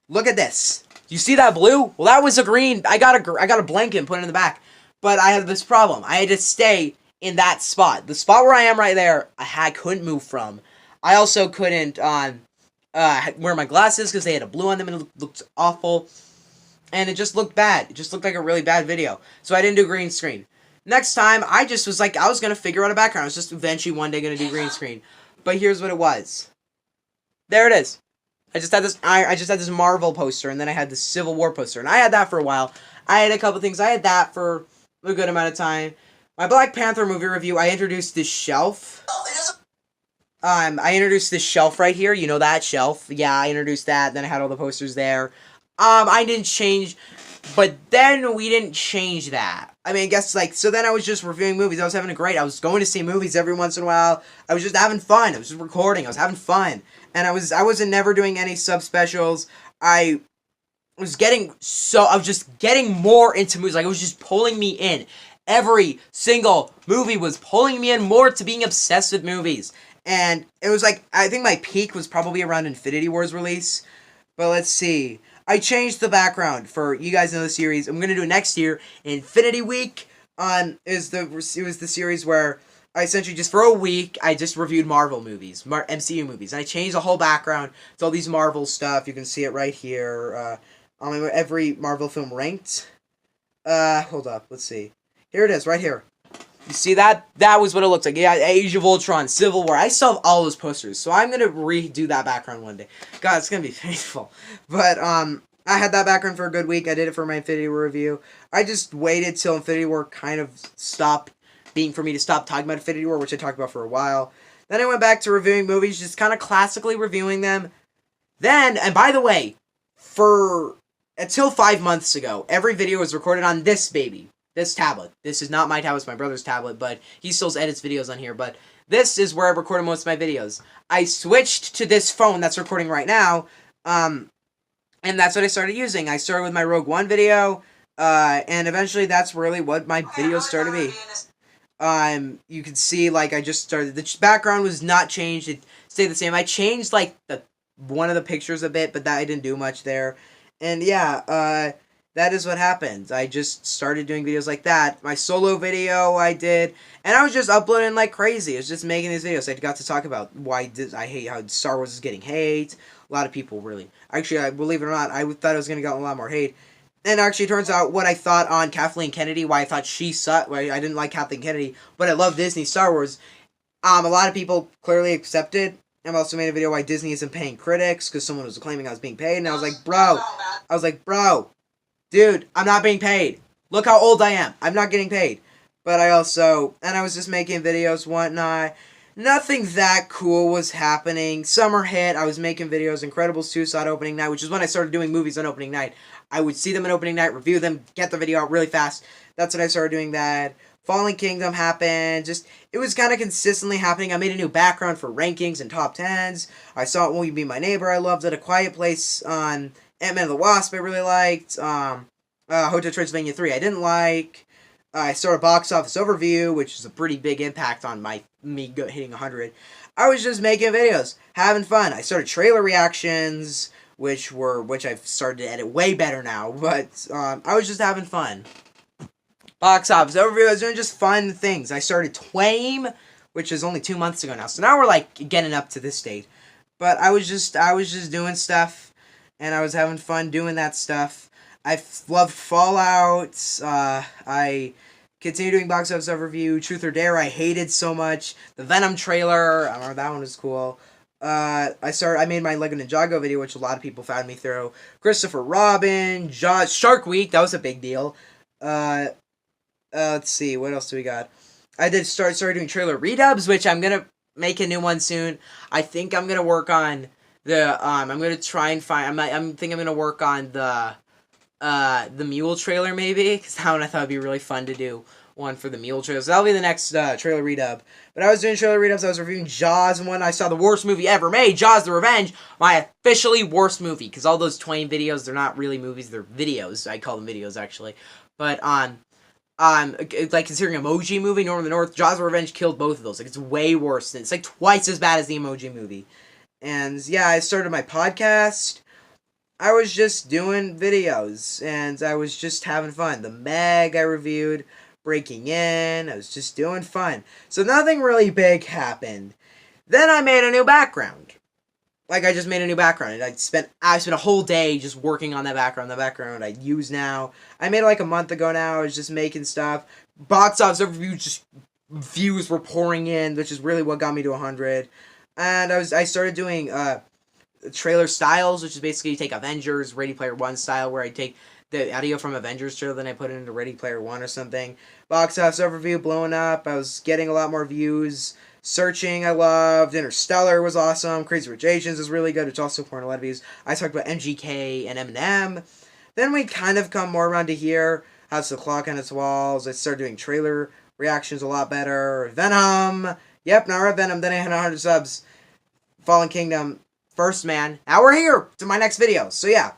look at this. You see that blue? Well, that was a green. I got a blanket and put it in the back. But I had this problem. I had to stay in that spot. The spot where I am right there, I couldn't move from. I also couldn't wear my glasses because they had a blue on them and it looked awful. And it just looked bad. It just looked like a really bad video. So I didn't do green screen. Next time, I just was like, I was going to figure out a background. I was just eventually one day going to do green screen. But here's what it was. There it is. I just had this Marvel poster, and then I had this Civil War poster. And I had that for a while. I had a couple things. I had that for a good amount of time. My Black Panther movie review, I introduced this shelf. I introduced this shelf right here. You know that shelf? Yeah, I introduced that. Then I had all the posters there. I didn't change, but then we didn't change that. I mean, I guess, like, so then I was just reviewing movies. I was having a great, I was going to see movies every once in a while. I was just having fun. I was just recording. I was having fun. And I wasn't never doing any sub-specials. I was just getting more into movies. Like, it was just pulling me in. Every single movie was pulling me in more to being obsessed with movies. And it was like, I think my peak was probably around Infinity War's release. But let's see. I changed the background for, you guys know the series. I'm gonna do it next year. Infinity Week it was the series where I essentially just for a week I just reviewed Marvel movies, MCU movies. And I changed the whole background to all these Marvel stuff. You can see it right here. On every Marvel film ranked. Hold up. Let's see. Here it is, right here. You see that? That was what it looked like. Yeah, Age of Ultron, Civil War. I still have all those posters, so I'm gonna redo that background one day. God, it's gonna be painful. But I had that background for a good week. I did it for my Infinity War review. I just waited till Infinity War kind of stopped being for me to stop talking about Infinity War, which I talked about for a while. Then I went back to reviewing movies, just kind of classically reviewing them. Then, and by the way, until 5 months ago, every video was recorded on this baby. This tablet. This is not my tablet, it's my brother's tablet, but he still edits videos on here, but this is where I recorded most of my videos. I switched to this phone that's recording right now, and that's what I started using. I started with my Rogue One video, and eventually that's really what my videos started to be. You can see, like, I just started, the background was not changed, it stayed the same. I changed, like, one of the pictures a bit, but that I didn't do much there. And yeah, that is what happened. I just started doing videos like that. My solo video I did, and I was just uploading like crazy. I was just making these videos. I got to talk about why I hate how Star Wars is getting hate. A lot of people really. Actually, I believe it or not, I thought I was going to get a lot more hate. And actually, it turns out what I thought on Kathleen Kennedy, why I thought she sucked, why I didn't like Kathleen Kennedy, but I love Disney Star Wars. A lot of people clearly accepted. I've also made a video why Disney isn't paying critics, because someone was claiming I was being paid, and I was like, bro, dude, I'm not being paid. Look how old I am. I'm not getting paid. But I was just making videos, whatnot. Nothing that cool was happening. Summer hit. I was making videos. Incredibles 2 saw it opening night, which is when I started doing movies on opening night. I would see them on opening night, review them, get the video out really fast. That's when I started doing that. Fallen Kingdom happened. It was kind of consistently happening. I made a new background for rankings and top 10s. I saw It Won't You Be My Neighbor. I loved it. A Quiet Place on Ant-Man and the Wasp I really liked. Hotel Transylvania 3 I didn't like. I started Box Office Overview, which is a pretty big impact on me hitting 100. I was just making videos, having fun. I started trailer reactions, which I've started to edit way better now, but I was just having fun. Box Office Overview, I was doing just fun things. I started Twain, which is only 2 months ago now, so now we're like getting up to this state. But I was just doing stuff, and I was having fun doing that stuff. I loved Fallout. I continue doing Box Office Overview. Truth or Dare I hated so much. The Venom trailer, I remember that one was cool. I made my Lego Ninjago video, which a lot of people found me through. Christopher Robin, Shark Week, that was a big deal. Let's see, what else do we got? I started doing trailer redubs, which I'm gonna make a new one soon. I think I'm gonna work on I'm gonna try and find. I'm gonna work on the Mule trailer maybe, because that one I thought would be really fun to do one for the Mule trailer. So that'll be the next trailer redub. But I was doing trailer redubs. I was reviewing Jaws, and when I saw the worst movie ever made, Jaws: The Revenge, my officially worst movie, because all those Twain videos, they're not really movies, they're videos. I call them videos actually, but like considering Emoji Movie, North of the North, Jaws: The Revenge killed both of those. Like, it's way worse. It's like twice as bad as the Emoji Movie. And yeah, I started my podcast. I was just doing videos, and I was just having fun. The Meg I reviewed, Breaking In, I was just doing fun. So nothing really big happened. Then I made a new background. Like, I just made a new background, and I spent a whole day just working on that background. The background I use now. I made it like a month ago now. I was just making stuff. Box Office Overview, just views were pouring in, which is really what got me to 100. And I started doing trailer styles, which is basically you take Avengers, Ready Player One style, where I take the audio from Avengers trailer, then I put it into Ready Player One or something. Box Office Overview blowing up. I was getting a lot more views. Searching, I loved. Interstellar was awesome. Crazy Rich Asians is really good. It's also pouring a lot of views. I talked about MGK and Eminem. Then we kind of come more around to here. has the clock on its walls. I started doing trailer reactions a lot better. Venom. Yep, now we're at Venom. Then I hit 100 subs. Fallen Kingdom. First Man. Now we're here to my next video. So yeah.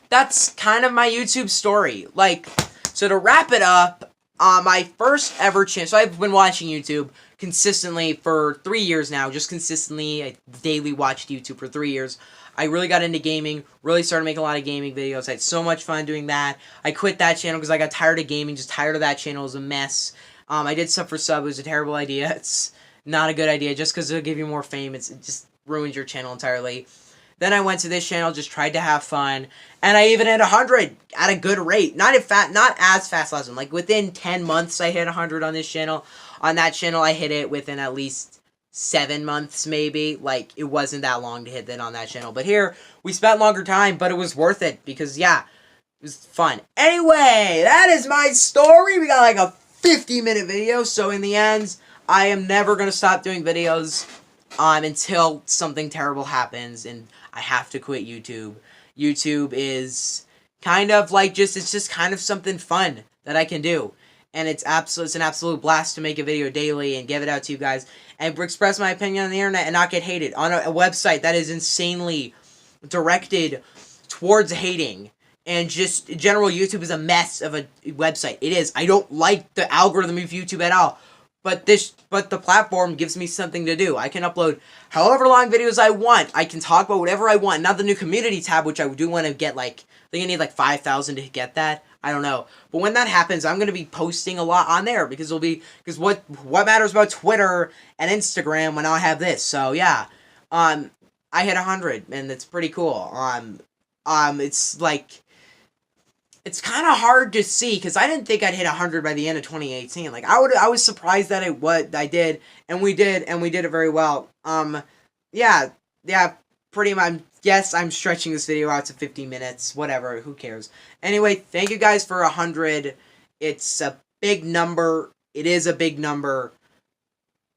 That's kind of my YouTube story. Like, so to wrap it up, my first ever channel. So I've been watching YouTube consistently for 3 years now. Just consistently. I daily watched YouTube for 3 years. I really got into gaming, really started making a lot of gaming videos. I had so much fun doing that. I quit that channel because I got tired of gaming, just tired of that channel. It was a mess. I did sub for sub. It was a terrible idea. It's not a good idea just because it'll give you more fame. It just ruins your channel entirely. Then I went to this channel, just tried to have fun, and I even hit 100 at a good rate. Not as fast as last one. Like within 10 months, I hit 100 on this channel. On that channel, I hit it within at least 7 months, maybe. Like, it wasn't that long to hit that on that channel. But here, we spent longer time, but it was worth it because, yeah, it was fun. Anyway, that is my story. We got like a 50-minute video, so in the end, I am never going to stop doing videos until something terrible happens and I have to quit YouTube. YouTube is kind of like it's just kind of something fun that I can do. And it's an absolute blast to make a video daily and give it out to you guys and express my opinion on the internet and not get hated on a website that is insanely directed towards hating. And just in general, YouTube is a mess of a website. It is. I don't like the algorithm of YouTube at all. But the platform gives me something to do. I can upload however long videos I want. I can talk about whatever I want. Now the new community tab, which I do want to get, like, I think I need like 5,000 to get that. I don't know. But when that happens, I'm going to be posting a lot on there because what matters about Twitter and Instagram when I have this. So yeah, I hit 100 and it's pretty cool. It's like, it's kind of hard to see because I didn't think I'd hit 100 by the end of 2018. Like I was surprised that I did, and we did it very well. Yeah, pretty much. Yes, I'm stretching this video out to 50 minutes. Whatever, who cares? Anyway, thank you guys for 100. It's a big number. It is a big number,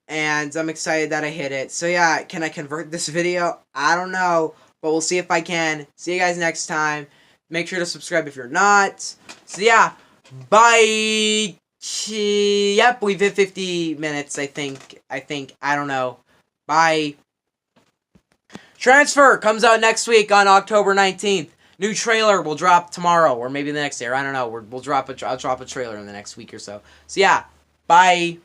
and I'm excited that I hit it. So yeah, can I convert this video? I don't know, but we'll see if I can. See you guys next time. Make sure to subscribe if you're not. So yeah, bye. Yep, we've hit 50 minutes, I think. I don't know. Bye. Transfer comes out next week on October 19th. New trailer will drop tomorrow or maybe the next day. Or I don't know. I'll drop a trailer in the next week or so. So yeah, bye.